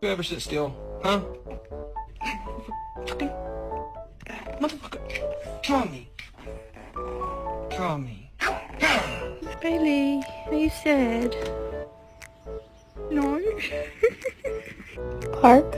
You ever sit still? Huh? Motherfucker. Draw me. Draw me. Bailey, are you sad? No. Clark?